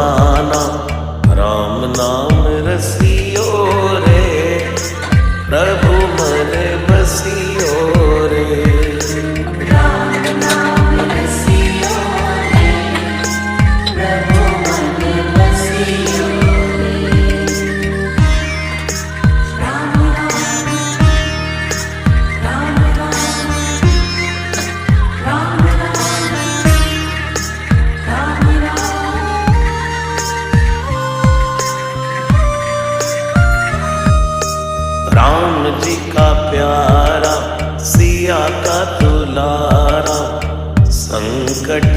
दीवाना, राम नाम रसियो रे, प्रभु मन बसियो रे। राम नाम रसियो रे, प्रभु मन बसियो रे। राम राम राम राम राम राम। राम जी का प्यारा, सिया का दुलारा, संकट